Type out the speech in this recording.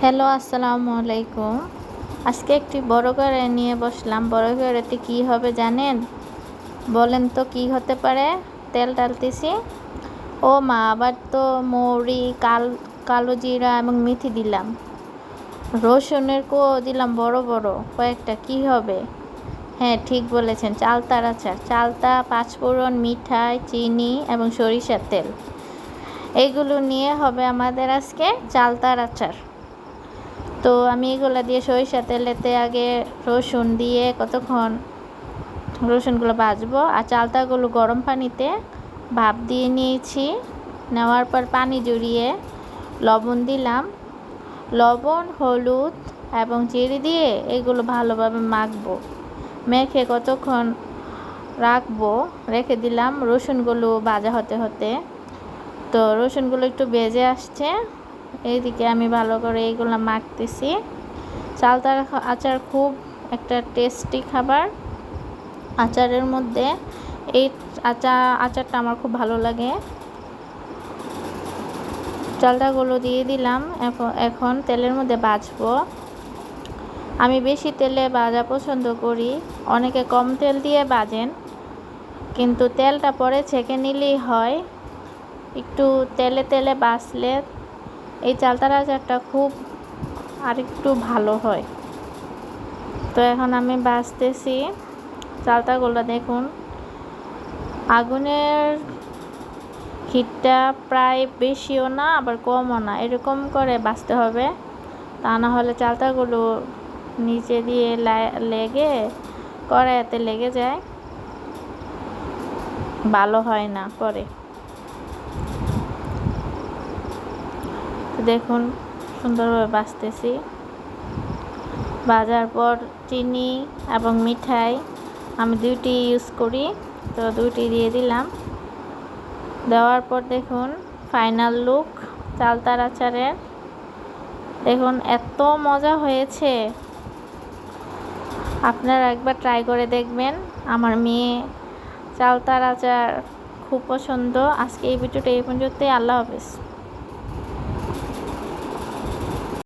Hello, আসসালামু আলাইকুম। আজকে একটি বড় করে নিয়ে বসলাম। বড় কড়াইতে কি হবে জানেন? বলেন তো কি হতে পারে? তেল ডালতেছি। ও মা, আবার তো মৌরি, কালো জিরা এবং মেথি দিলাম। রসুনের দিলাম বড় বড় কয়েকটা। কি হবে? হ্যাঁ, ঠিক বলেছেন, চালতার আচার। চালতা, পাঁচফোড়ন, মিঠাই, চিনি এবং সরিষার তেল, এইগুলো নিয়ে হবে আমাদের আজকে চালতার আচার। তো আমি এগুলো দিয়ে সরিষা তেলেতে আগে রসুন দিয়ে কতক্ষণ রসুনগুলো ভাজবো, আর চালতাগুলো গরম পানিতে ভাপ দিয়ে নিয়েছি। নেওয়ার পর পানি জড়িয়ে লবণ দিলাম। লবণ, হলুদ এবং চিনি দিয়ে এগুলো ভালোভাবে মাখবো। মেখে কতক্ষণ রেখে দিলাম রসুনগুলো ভাজা হতে হতে। তো রসুনগুলো একটু বেজে আসছে, এইদিকে আমি ভালো করে এইগুলো মাখতেছি। চালতার আচার খুব একটা টেস্টি খাবার। আচারের মধ্যে এই আচারটা আমার খুব ভালো লাগে। চালতাগুলো দিয়ে দিলাম। এখন তেলের মধ্যে ভাজবো। আমি বেশি তেলে ভাজা পছন্দ করি, অনেকে কম তেল দিয়ে ভাজেন, কিন্তু তেলটা পরে ছেঁকে নিলেই হয়। একটু তেলে তেলে ভাজলে এই চালতার আচারটা খুব আরেকটু ভালো হয়। তো এখন আমি ভাজতেছি চালতাগুলো। দেখুন, আগুনের হিটটা প্রায় বেশিও না আবার কমও না, এরকম করে ভাজতে হবে। তা না হলে চালতাগুলো নিচে দিয়ে লেগে কড়াইতে লেগে যায়, ভালো হয় না পরে। দেখুন, সুন্দরভাবে ভাজতেছি। ভাজার পর চিনি এবং মিঠাই আমি দুইটি ইউজ করি, তো দুইটি দিয়ে দিলাম। দেওয়ার পর দেখুন ফাইনাল লুক চালতার আচারের। দেখুন এত মজা হয়েছে, আপনারা একবার ট্রাই করে দেখবেন। আমার মেয়ে চালতার আচার খুব পছন্দ। আজকে এই ভিডিওটা এই পর্যন্তই। আল্লাহ হাফেজ।